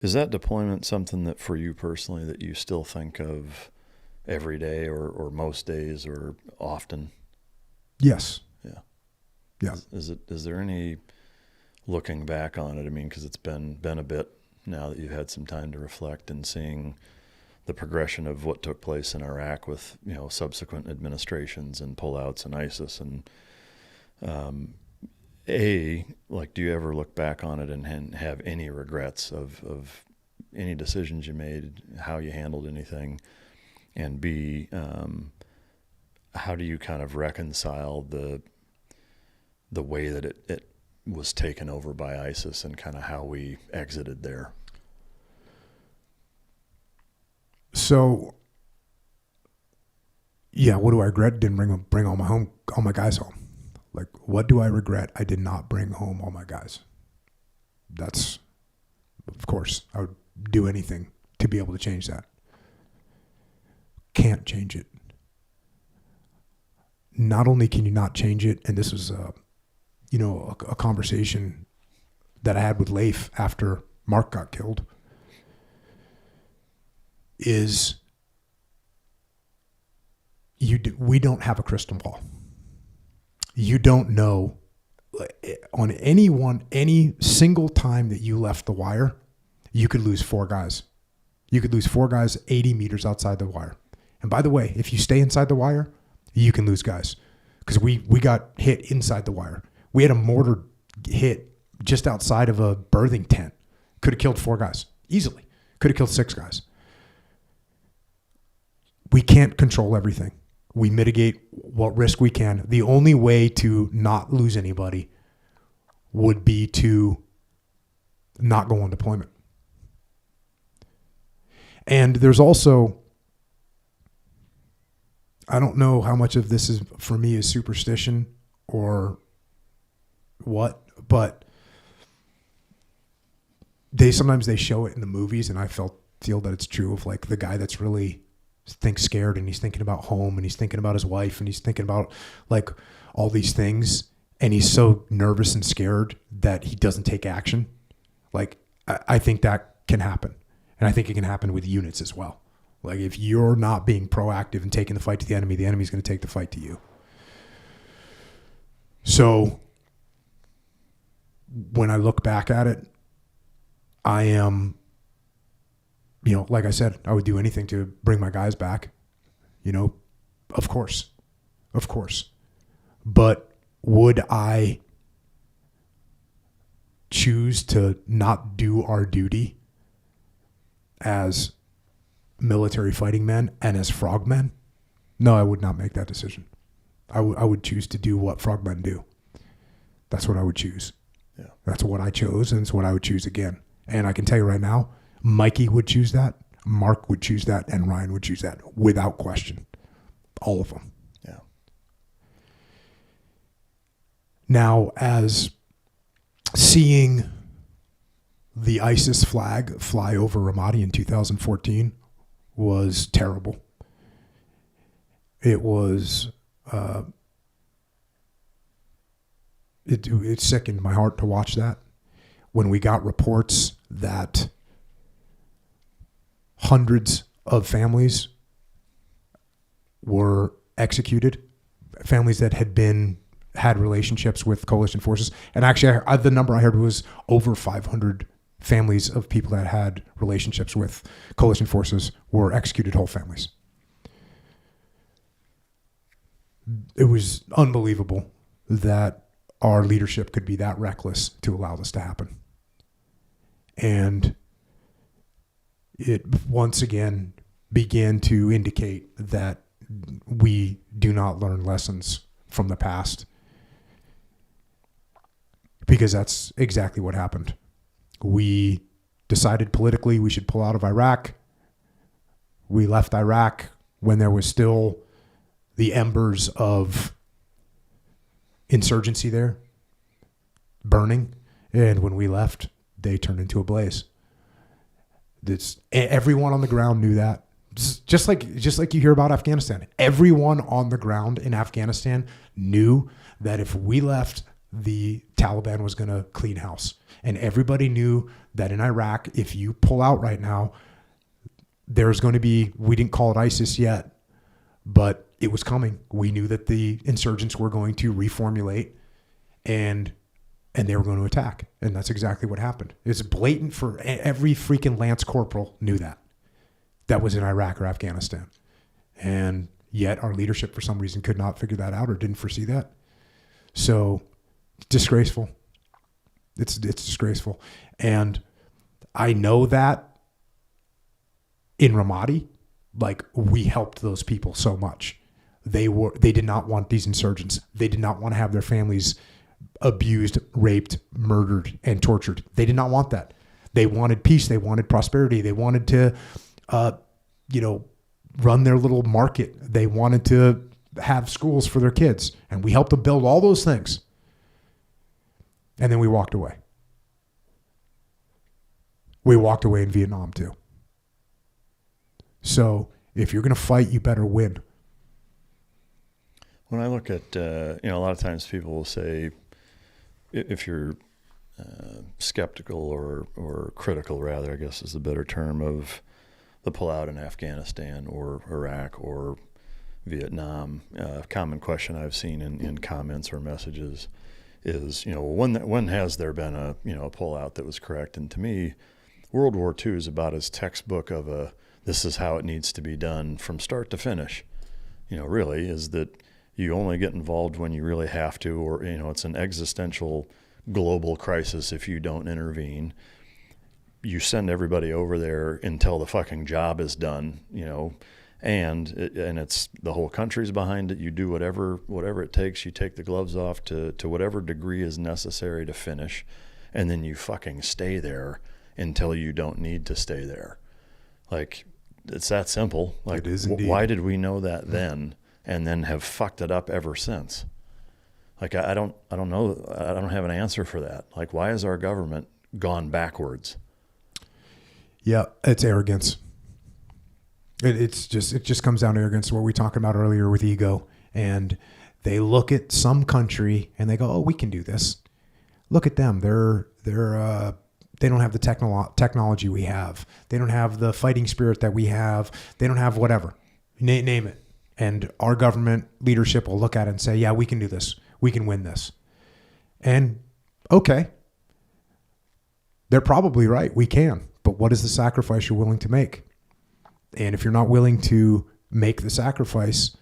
Is that deployment something that for you personally that you still think of every day or most days or often? Yes. Yeah. Yeah. Is there any looking back on it? I mean, because it's been a bit now that you've had some time to reflect and seeing the progression of what took place in Iraq with, subsequent administrations and pullouts and ISIS and do you ever look back on it and have any regrets of any decisions you made, how you handled anything? And B, how do you kind of reconcile the way that it was taken over by ISIS and kind of how we exited there? So, yeah, what do I regret? Didn't bring all my guys home. Like, what do I regret? I did not bring home all my guys. That's, of course, I would do anything to be able to change that. Can't change it. Not only can you not change it, and this was, a conversation that I had with Leif after Mark got killed, is we don't have a crystal ball. You don't know on any single time that you left the wire, you could lose 4 guys. You could lose 4 guys 80 meters outside the wire. And by the way, if you stay inside the wire, you can lose guys because we got hit inside the wire. We had a mortar hit just outside of a birthing tent. Could have killed 4 guys easily. Could have killed 6 guys. We can't control everything. We mitigate what risk we can. The only way to not lose anybody would be to not go on deployment. And there's also, I don't know how much of this is for me is superstition or what, but sometimes they show it in the movies, and I feel that it's true of like the guy that's really thinks scared and he's thinking about home and he's thinking about his wife and he's thinking about like all these things, and he's so nervous and scared that he doesn't take action. Like I think that can happen, and I think it can happen with units as well. Like if you're not being proactive and taking the fight to the enemy's going to take the fight to you. So when I look back at it, I am, like I said, I would do anything to bring my guys back, of course. But would I choose to not do our duty as military fighting men and as frogmen? No, I would not make that decision. I would choose to do what frogmen do. That's what I would choose. Yeah. That's what I chose, and it's what I would choose again. And I can tell you right now, Mikey would choose that, Mark would choose that, and Ryan would choose that without question. All of them. Yeah. Now, as seeing the ISIS flag fly over Ramadi in 2014 was terrible. It was, it sickened my heart to watch that. When we got reports that hundreds of families were executed, families that had relationships with coalition forces. And actually, the number I heard was over 500 families of people that had relationships with coalition forces were executed, whole families. It was unbelievable that our leadership could be that reckless to allow this to happen. And it once again began to indicate that we do not learn lessons from the past, because that's exactly what happened. We decided politically we should pull out of Iraq. We left Iraq when there was still the embers of insurgency there burning. And when we left, they turned into a blaze. Everyone on the ground knew that. Just like you hear about Afghanistan. Everyone on the ground in Afghanistan knew that if we left the Taliban was going to clean house. And everybody knew that in Iraq, if you pull out right now, there's going to be, we didn't call it ISIS yet, but it was coming. We knew that the insurgents were going to reformulate and they were going to attack. And that's exactly what happened. It's blatant for every freaking Lance Corporal knew that was in Iraq or Afghanistan. And yet our leadership for some reason could not figure that out or didn't foresee that. So disgraceful. It's disgraceful. And I know that in Ramadi, like, we helped those people so much. They did not want these insurgents. They did not want to have their families abused, raped, murdered, and tortured. They did not want that. They wanted peace. They wanted prosperity. They wanted to, run their little market. They wanted to have schools for their kids. And we helped them build all those things. And then we walked away. We walked away in Vietnam too. So if you're going to fight, you better win. When I look at, a lot of times people will say, if you're skeptical or critical, rather, I guess is the better term, of the pullout in Afghanistan or Iraq or Vietnam, a common question I've seen in comments or messages is, when has there been a pullout that was correct? And to me, World War II is about as textbook of this is how it needs to be done from start to finish. Really is that you only get involved when you really have to, or, it's an existential global crisis if you don't intervene. You send everybody over there until the fucking job is done, and it's the whole country's behind it. You do whatever it takes. You take the gloves off to whatever degree is necessary to finish, and then you fucking stay there until you don't need to stay there. Like, it's that simple. Like, it is indeed. Why did we know that then and then have fucked it up ever since? Like, I don't know. I don't have an answer for that. Like, why has our government gone backwards? Yeah, it's arrogance. It just comes down to arrogance. What we talked about earlier with ego, and they look at some country and they go, "Oh, we can do this. Look at them. They don't have the technology we have. They don't have the fighting spirit that we have. They don't have whatever. Name it." And our government leadership will look at it and say, "Yeah, we can do this. We can win this." And okay, they're probably right. We can. But what is the sacrifice you're willing to make? And if you're not willing to make the sacrifice,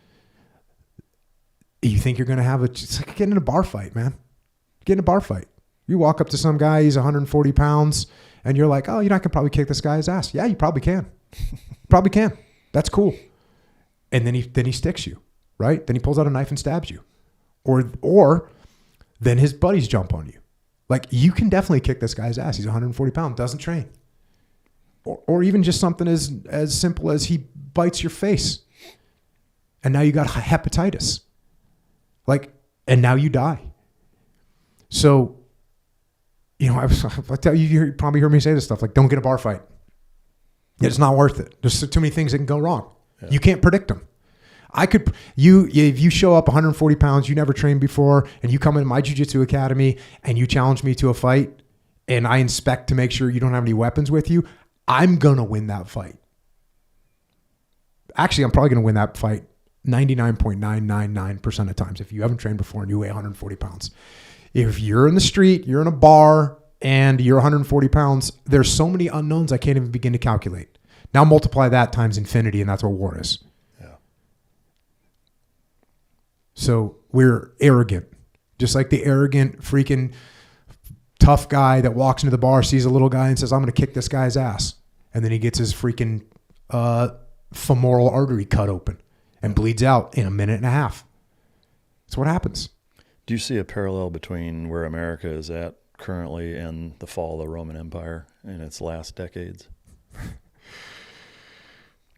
you think you're going to have it's like getting in a bar fight, man. Get in a bar fight. You walk up to some guy, he's 140 pounds, and you're like, "Oh, you're not going to probably kick this guy's ass." Yeah, you probably can. Probably can. That's cool. And then he sticks you, right? Then he pulls out a knife and stabs you. Or then his buddies jump on you. Like, you can definitely kick this guy's ass. He's 140 pounds, doesn't train. Or even just something as simple as he bites your face. And now you got hepatitis. And now you die. So, I tell you, you probably heard me say this stuff, like, don't get a bar fight. It's not worth it. There's too many things that can go wrong. Yeah. You can't predict them. If you show up 140 pounds, you never trained before, and you come into my jiu-jitsu academy and you challenge me to a fight, and I inspect to make sure you don't have any weapons with you, I'm going to win that fight. Actually, I'm probably going to win that fight 99.999% of times if you haven't trained before and you weigh 140 pounds. If you're in the street, you're in a bar, and you're 140 pounds, there's so many unknowns I can't even begin to calculate. Now multiply that times infinity, and that's what war is. Yeah. So we're arrogant. Just like the arrogant freaking tough guy that walks into the bar, sees a little guy and says, "I'm going to kick this guy's ass." And then he gets his freaking femoral artery cut open and bleeds out in a minute and a half. That's what happens. Do you see a parallel between where America is at currently and the fall of the Roman Empire in its last decades?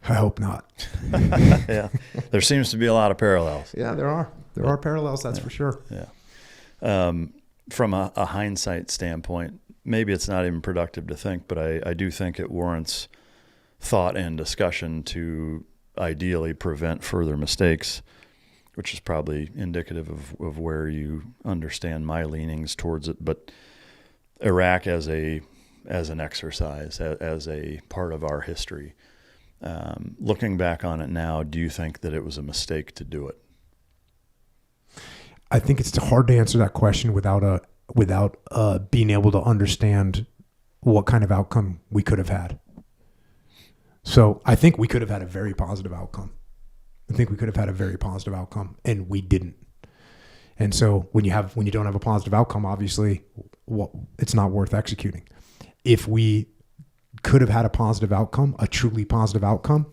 I hope not. Yeah. There seems to be a lot of parallels. Yeah, there are. There are parallels, that's for sure. Yeah. From a hindsight standpoint, maybe it's not even productive to think, but I do think it warrants thought and discussion to ideally prevent further mistakes. which is probably indicative of where you understand my leanings towards it. But Iraq as an exercise, as a part of our history, looking back on it now, do you think that it was a mistake to do it? I think it's hard to answer that question without being able to understand what kind of outcome we could have had. So I think we could have had a very positive outcome. And we didn't. And so when you don't have a positive outcome, obviously, it's not worth executing. If we could have had a positive outcome, a truly positive outcome,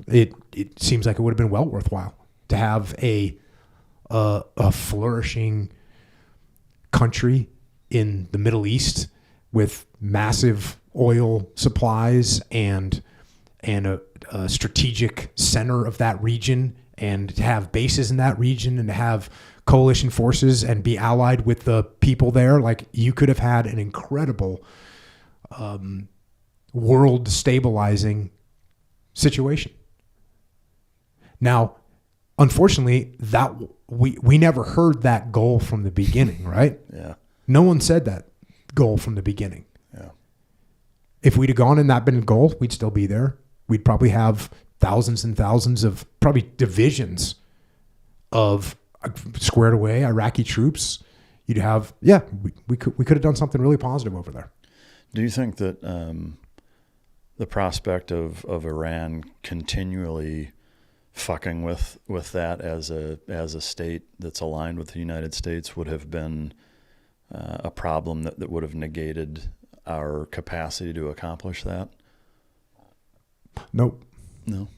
it seems like it would have been well worthwhile to have a flourishing country in the Middle East with massive oil supplies and a strategic center of that region, and to have bases in that region and to have coalition forces and be allied with the people there. Like, you could have had an incredible world stabilizing situation. Now, unfortunately, that we never heard that goal from the beginning, right? Yeah. No one said that goal from the beginning. Yeah. If we'd have gone and that been a goal, we'd still be there. We'd probably have thousands and thousands of probably divisions of squared away Iraqi troops. You'd have, we could have done something really positive over there. Do you think that the prospect of Iran continually fucking with that as a state that's aligned with the United States would have been a problem that would have negated our capacity to accomplish that? Nope. No.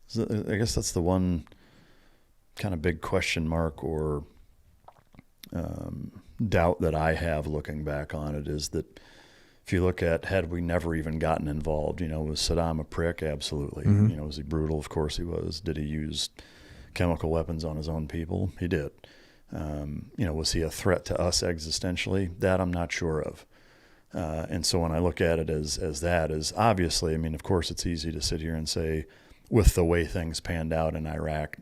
So I guess that's the one kind of big question mark or doubt that I have looking back on it, is that if you look at, had we never even gotten involved, was Saddam a prick? Absolutely. Mm-hmm. Was he brutal? Of course he was. Did he use chemical weapons on his own people? He did. Was he a threat to us existentially? That I'm not sure of. And so when I look at it as obviously, of course it's easy to sit here and say, with the way things panned out in Iraq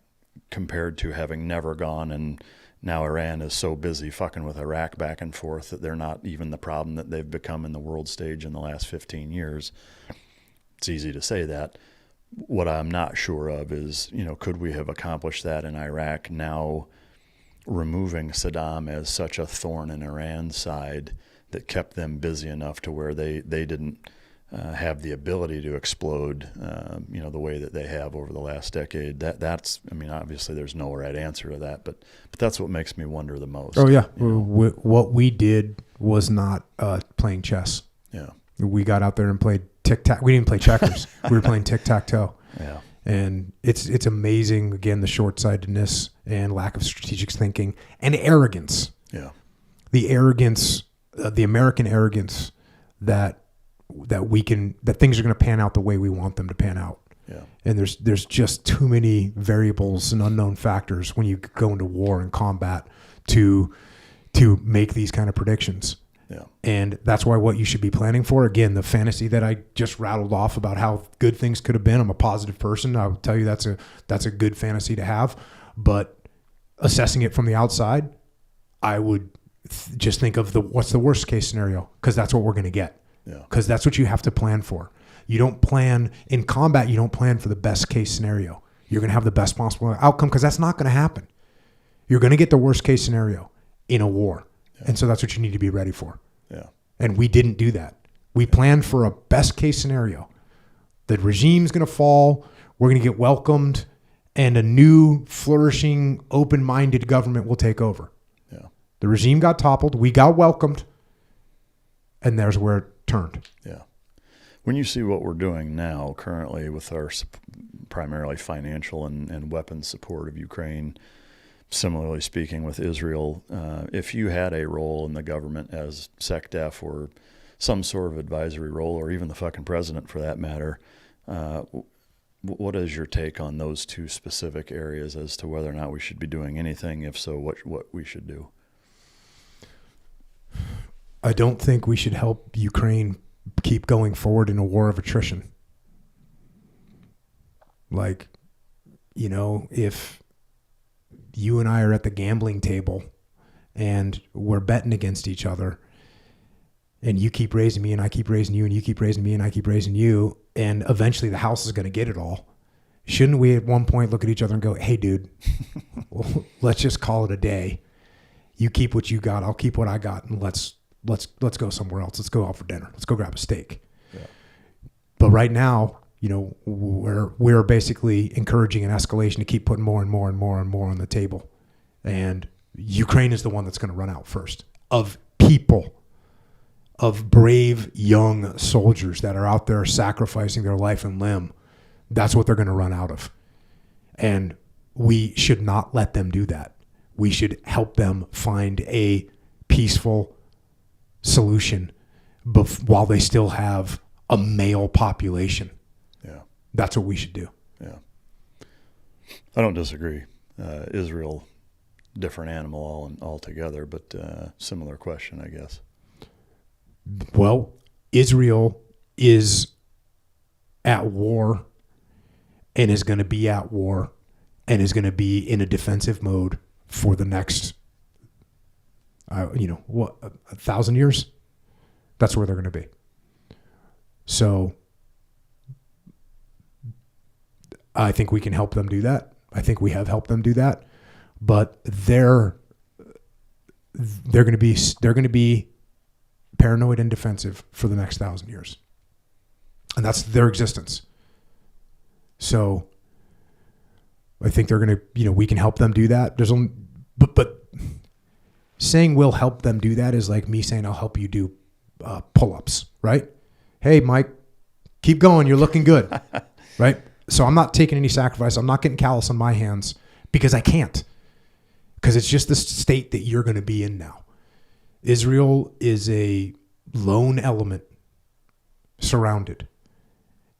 compared to having never gone, and now Iran is so busy fucking with Iraq back and forth that they're not even the problem that they've become in the world stage in the last 15 years. It's easy to say that. What I'm not sure of is, could we have accomplished that in Iraq, now removing Saddam as such a thorn in Iran's side that kept them busy enough to where they didn't have the ability to explode, the way that they have over the last decade. That's obviously there's no right answer to that, but that's what makes me wonder the most. Oh yeah, what we did was not playing chess. Yeah, we got out there and played tic-tac. We didn't play checkers. We were playing tic-tac-toe. Yeah, and it's amazing, again, the short-sightedness and lack of strategic thinking and arrogance. Yeah, the arrogance, the American arrogance that things are going to pan out the way we want them to pan out. Yeah. And there's just too many variables and unknown factors when you go into war and combat to make these kind of predictions. Yeah. And that's why what you should be planning for, again, the fantasy that I just rattled off about how good things could have been. I'm a positive person. I would tell you that's a good fantasy to have, but assessing it from the outside, I would just think of what's the worst case scenario, because that's what we're going to get. Yeah. Because that's what you have to plan for. You don't plan in combat. You don't plan for the best case scenario. You're going to have the best possible outcome, because that's not going to happen. You're going to get the worst case scenario in a war. Yeah. And so that's what you need to be ready for. Yeah. And we didn't do that. We planned for a best case scenario. The regime's going to fall. We're going to get welcomed, and a new, flourishing, open-minded government will take over. Yeah. The regime got toppled. We got welcomed. And there's where it turned. Yeah. When you see what we're doing now currently with our primarily financial and weapons support of Ukraine, similarly speaking with Israel, if you had a role in the government as SecDef or some sort of advisory role, or even the fucking president for that matter, what is your take on those two specific areas as to whether or not we should be doing anything? If so, what we should do? I don't think we should help Ukraine keep going forward in a war of attrition. Like, if you and I are at the gambling table and we're betting against each other, and you keep raising me and I keep raising you and you keep raising me and I keep raising you, and eventually the house is going to get it all. Shouldn't we at one point look at each other and go, hey, dude, well, let's just call it a day. You keep what you got, I'll keep what I got, and let's go somewhere else. Let's go out for dinner. Let's go grab a steak. Yeah. But right now, we're basically encouraging an escalation to keep putting more and more and more and more on the table. And Ukraine is the one that's going to run out first of people, of brave young soldiers that are out there sacrificing their life and limb. That's what they're going to run out of. And we should not let them do that. We should help them find a peaceful solution while they still have a male population. Yeah. That's what we should do. Yeah. I don't disagree. Israel, different animal altogether, but similar question, I guess. Well, Israel is at war and is going to be at war and is going to be in a defensive mode for the next, 1,000 years? That's where they're going to be. So I think we can help them do that. I think we have helped them do that. But they're going to be paranoid and defensive for the next 1,000 years. And that's their existence. So I think they're going to, we can help them do that. But saying we'll help them do that is like me saying I'll help you do pull-ups, right? Hey, Mike, keep going. You're looking good, right? So I'm not taking any sacrifice. I'm not getting callous on my hands because I can't, because it's just the state that you're going to be in now. Israel is a lone element surrounded,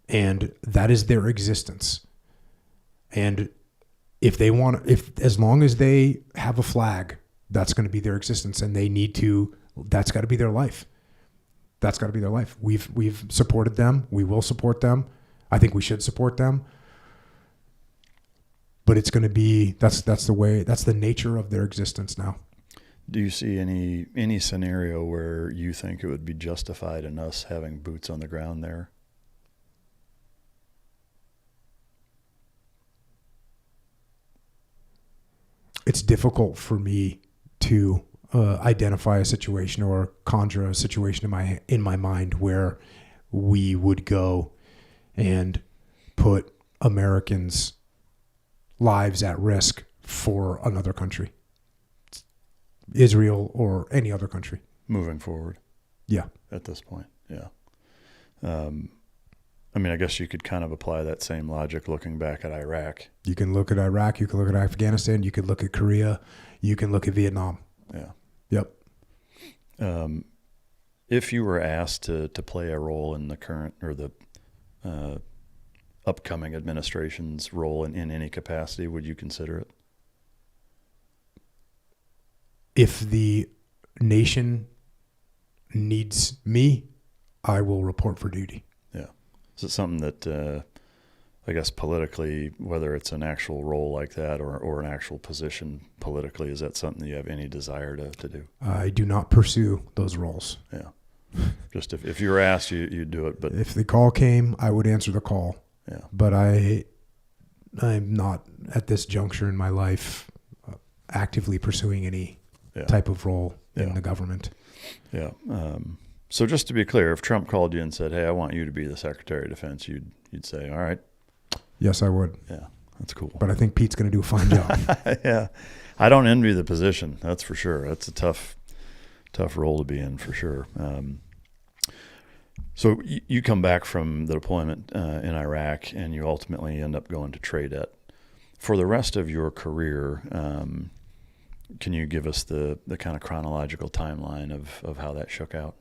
and that is their existence. And as long as they have a flag, that's going to be their existence, and that's got to be their life. That's got to be their life. We've supported them. We will support them. I think we should support them. But it's going to be, that's the nature of their existence now. Do you see any scenario where you think it would be justified in us having boots on the ground there? It's difficult for me to identify a situation or conjure a situation in my mind where we would go and put Americans' lives at risk for another country, Israel or any other country. Moving forward. Yeah. At this point, yeah. I guess you could kind of apply that same logic looking back at Iraq. You can look at Iraq. You can look at Afghanistan. You could look at Korea. You can look at Vietnam. Yeah. Yep. If you were asked to play a role in the current or the upcoming administration's role in any capacity, would you consider it? If the nation needs me, I will report for duty. Yeah. Is it something that, I guess politically, whether it's an actual role like that or an actual position politically, is that something that you have any desire to do? I do not pursue those roles. Yeah. Just if you were asked, you'd do it. But if the call came, I would answer the call. Yeah. But I'm not at this juncture in my life actively pursuing any type of role in the government. Yeah. So just to be clear, if Trump called you and said, "Hey, I want you to be the Secretary of Defense," you'd say, "All right." Yes, I would. Yeah, that's cool. But I think Pete's going to do a fine job. Yeah. I don't envy the position. That's for sure. That's a tough role to be in for sure. So you come back from the deployment in Iraq, and you ultimately end up going to TRADET. For the rest of your career, can you give us the kind of chronological timeline of how that shook out?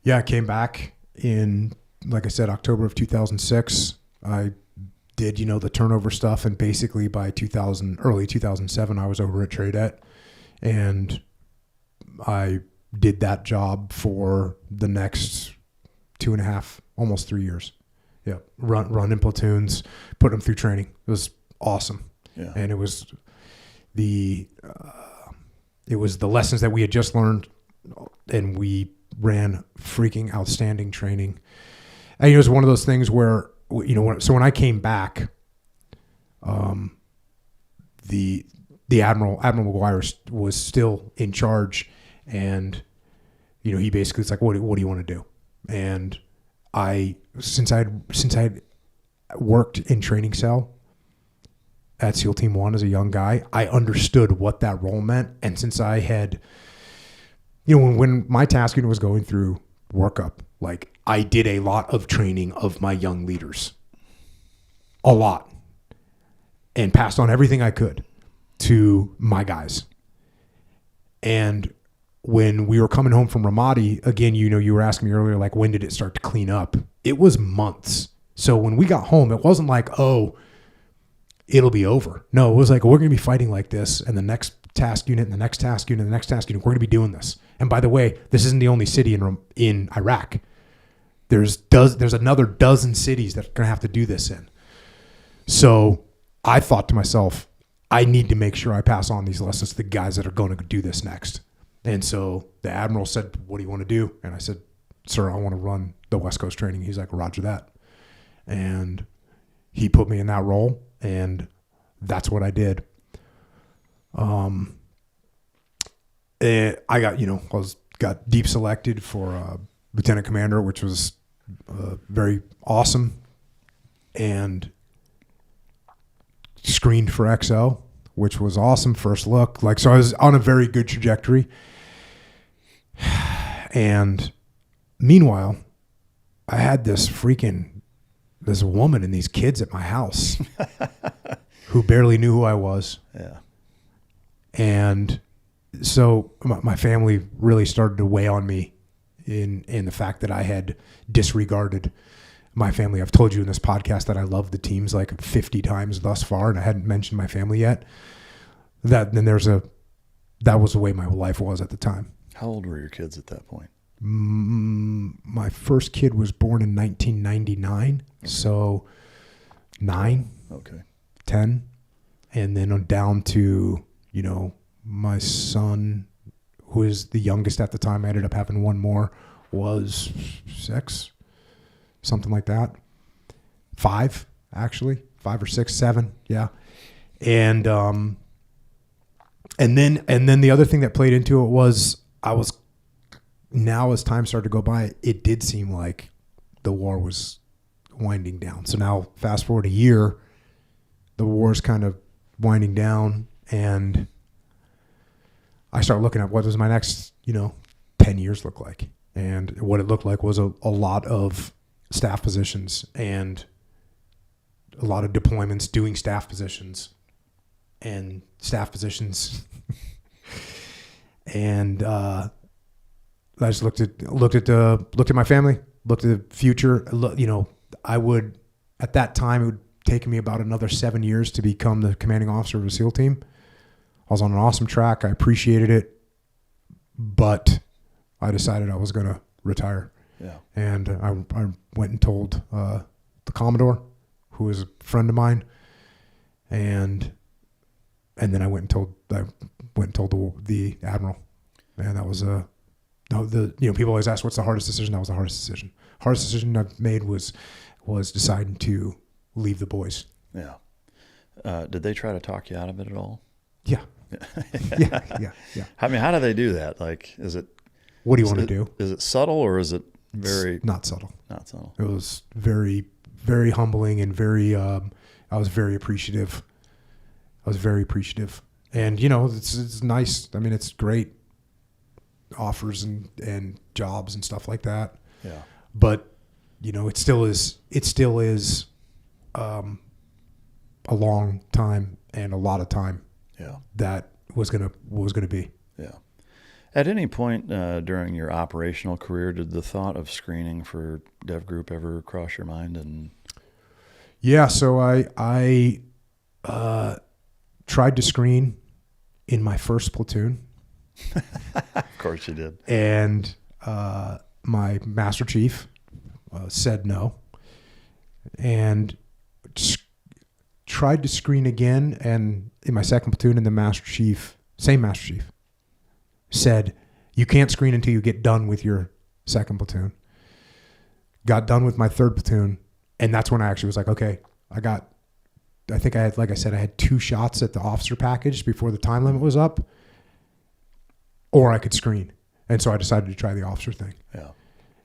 Yeah, I came back in, like I said, October of 2006. I did, the turnover stuff, and basically by early 2007, I was over at TRADET, and I did that job for the next 2.5, almost 3 years. Yeah, run in platoons, put them through training. It was awesome. Yeah. And it was it was the lessons that we had just learned, and we ran freaking outstanding training. And it was one of those things where, when I came back, the Admiral McGuire was still in charge, and he basically was like, what do you want to do? And since I'd worked in training cell at SEAL Team 1 as a young guy, I understood what that role meant. And since I had, when my task unit was going through workup, like, I did a lot of training of my young leaders, a lot, and passed on everything I could to my guys. And when we were coming home from Ramadi, again, you were asking me earlier, like, when did it start to clean up? It was months. So when we got home, it wasn't like, oh, it'll be over. No, it was like, we're going to be fighting like this, and the next task unit, and the next task unit, and the next task unit, we're going to be doing this. And by the way, this isn't the only city in Iraq. There's another dozen cities that are going to have to do this in. So I thought to myself, I need to make sure I pass on these lessons to the guys that are going to do this next. And so the Admiral said, what do you want to do? And I said, sir, I want to run the West Coast training. He's like, roger that. And he put me in that role, and that's what I did. I got deep selected for lieutenant commander, which was very awesome, and screened for XO, which was awesome. First look, so I was on a very good trajectory. And meanwhile, I had this woman and these kids at my house who barely knew who I was. Yeah. And so my family really started to weigh on me in the fact that I had disregarded my family. I've told you in this podcast that I love the teams like 50 times thus far, and I hadn't mentioned my family yet. That was the way my life was at the time. How old were your kids at that point? My first kid was born in 1999, okay. So 9, okay, 10, and then down to, my son, who is the youngest at the time, I ended up having one more, was 6, something like that. 5, actually, 5 or 6, 7, yeah. And then the other thing that played into it was now as time started to go by, it did seem like the war was winding down. So now fast forward a year, the war is kind of winding down, and I start looking at what does my next, 10 years look like. And what it looked like was a lot of staff positions and a lot of deployments doing staff positions and staff positions. And I just looked at my family, looked at the future. I would, at that time, it would take me about another 7 years to become the commanding officer of a SEAL team. I was on an awesome track. I appreciated it, but I decided I was going to retire. Yeah. And I went and told the Commodore, who is a friend of mine, and then I went and told the Admiral, and that was people always ask what's the hardest decision. That was the hardest decision. Hardest decision I've made was deciding to leave the boys. Yeah. Did they try to talk you out of it at all? Yeah. Yeah. I mean, how do they do that? Like, is it? What do you want to do? Is it subtle or is it very? It's not subtle. Not subtle. It was very, very humbling and very. I was very appreciative. And it's nice. I mean, it's great offers and jobs and stuff like that. Yeah. But it still is a long time and a lot of time. Yeah. That was gonna be. Yeah. At any point during your operational career, did the thought of screening for Dev Group ever cross your mind? And yeah, so I tried to screen in my first platoon. Of course you did. And my Master Chief said no, and tried to screen again, and in my second platoon, and the same master chief, said, you can't screen until you get done with your second platoon. Got done with my third platoon, and that's when I actually was like, okay, I think I had, like I said, I had 2 shots at the officer package before the time limit was up, or I could screen. And so I decided to try the officer thing. Yeah.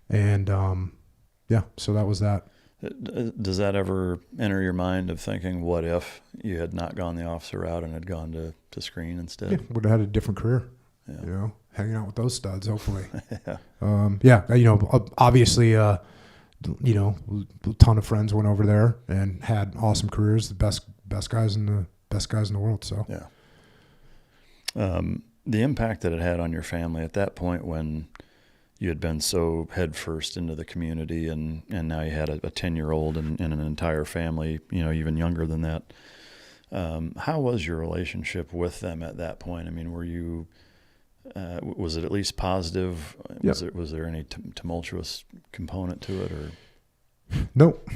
And, so that was that. Does that ever enter your mind of thinking, what if you had not gone the officer route and had gone to screen instead? Yeah, would have had a different career, Yeah. Hanging out with those studs, hopefully. Yeah. Obviously, a ton of friends went over there and had awesome careers, the best guys in the world. So the impact that it had on your family at that point, when you had been so headfirst into the community, and now you had a 10-year-old and an entire family, even younger than that. How was your relationship with them at that point? I mean, were you, was it at least positive? Yep. Was there any tumultuous component to it, or? Nope.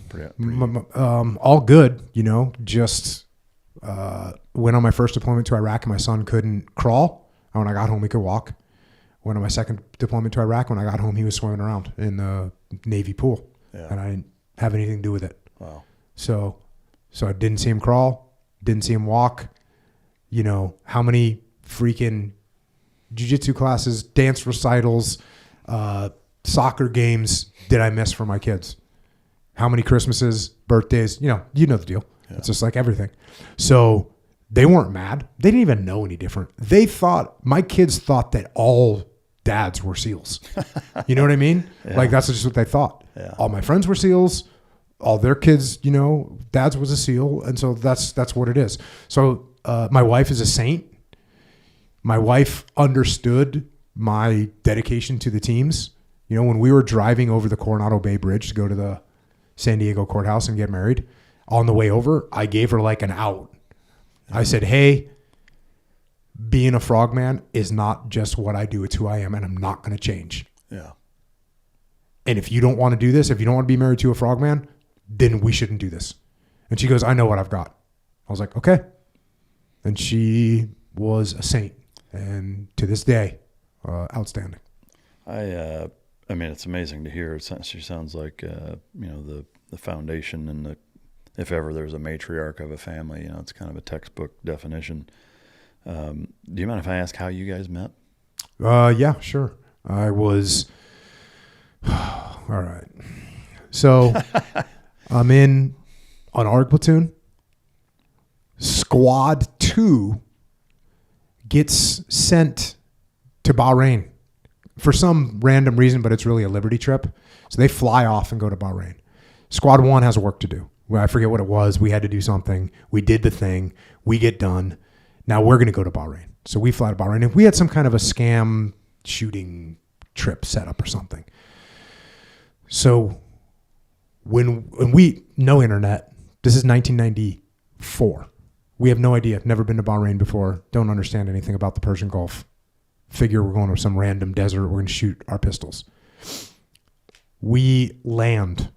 Pretty all good, just went on my first deployment to Iraq, and my son couldn't crawl. And when I got home, he could walk. Went on my second deployment to Iraq. When I got home, he was swimming around in the Navy pool, and I didn't have anything to do with it. Wow. So I didn't see him crawl, didn't see him walk. How many freaking jiu-jitsu classes, dance recitals, soccer games did I miss for my kids? How many Christmases, birthdays, you know the deal. Yeah. It's just like everything. So they weren't mad. They didn't even know any different. My kids thought that all dads were SEALs. You know what I mean? Yeah. Like, that's just what they thought. Yeah. All my friends were SEALs. All their kids, dads was a SEAL. And so that's what it is. So my wife is a saint. My wife understood my dedication to the teams. When we were driving over the Coronado Bay Bridge to go to the San Diego courthouse and get married, on the way over, I gave her like an out. I said, hey, being a frogman is not just what I do. It's who I am, and I'm not going to change. Yeah. And if you don't want to do this, if you don't want to be married to a frogman, then we shouldn't do this. And she goes, I know what I've got. I was like, okay. And she was a saint. And to this day, outstanding. I mean, it's amazing to hear. She sounds like, the foundation, and if ever there's a matriarch of a family, it's kind of a textbook definition. Do you mind if I ask how you guys met? Yeah, sure. I was, all right. So I'm in an ARG platoon. Squad 2 gets sent to Bahrain for some random reason, but it's really a liberty trip. So they fly off and go to Bahrain. Squad 1 has work to do. I forget what it was. We had to do something. We did the thing. We get done. Now we're going to go to Bahrain. So we fly to Bahrain. And we had some kind of a scam shooting trip set up or something. So when we, no internet, this is 1994. We have no idea. Never been to Bahrain before. Don't understand anything about the Persian Gulf. Figure we're going to some random desert. We're going to shoot our pistols. We land,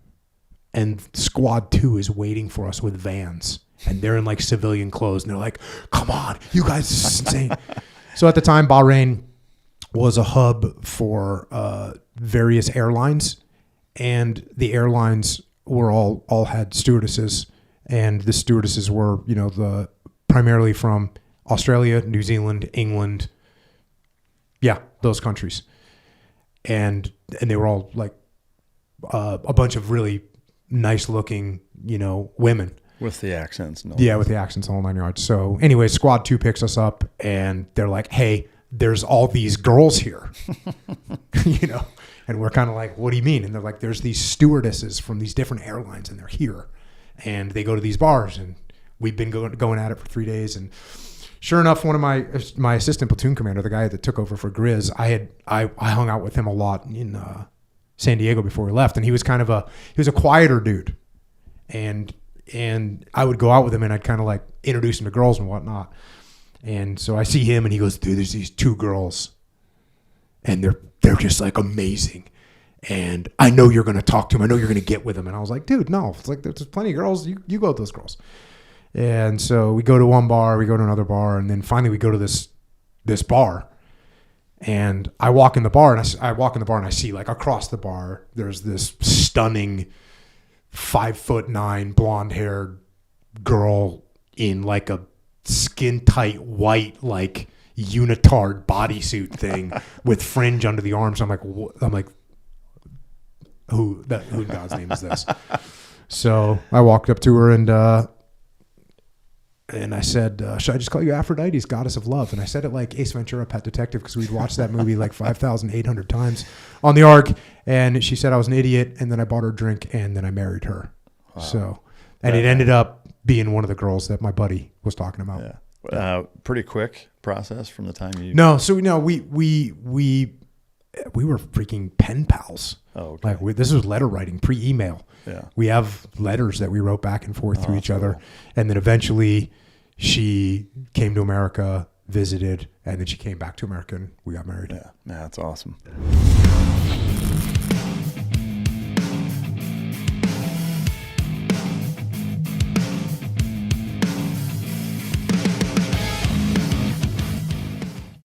and Squad 2 is waiting for us with vans. And they're in like civilian clothes. And they're like, come on, you guys, this is insane. So at the time, Bahrain was a hub for various airlines. And the airlines were all had stewardesses. And the stewardesses were, primarily from Australia, New Zealand, England. Yeah, those countries. And they were all like a bunch of really nice looking, women. With the accents. No. Yeah, with the accents, all 9 yards. So anyway, Squad 2 picks us up, and they're like, hey, there's all these girls here. And we're kind of like, what do you mean? And they're like, there's these stewardesses from these different airlines, and they're here. And they go to these bars, and we've been going at it for 3 days. And sure enough, one of my assistant platoon commander, the guy that took over for Grizz, I hung out with him a lot in San Diego before we left, and he was a quieter dude, and I would go out with him, and I'd kind of like introduce him to girls and whatnot. And so I see him, and he goes, dude, there's these 2 girls, and they're just like amazing. And I know you're going to talk to him. I know you're going to get with them. And I was like, dude, no. It's like, there's plenty of girls. You go with those girls. And so we go to one bar, we go to another bar, and then finally we go to this bar. And I walk in the bar, and I see, like, across the bar, there's this stunning 5'9" blonde-haired girl in like a skin-tight white, like, unitard bodysuit thing with fringe under the arms. I'm like, who in God's name is this? So I walked up to her and I said, should I just call you Aphrodite's goddess of love? And I said it like Ace Ventura, Pet Detective, because we'd watched that movie like 5,800 times on the ARC. And she said I was an idiot. And then I bought her a drink, and then I married her. Wow. So, and it ended up being one of the girls that my buddy was talking about. Yeah. Pretty quick process from the time you... No, so we were freaking pen pals. Oh, okay. Like, this was letter writing, pre-email. Yeah. We have letters that we wrote back and forth to each other. Cool. And then eventually she came to America, visited, and then she came back to America, and we got married. Yeah, that's awesome.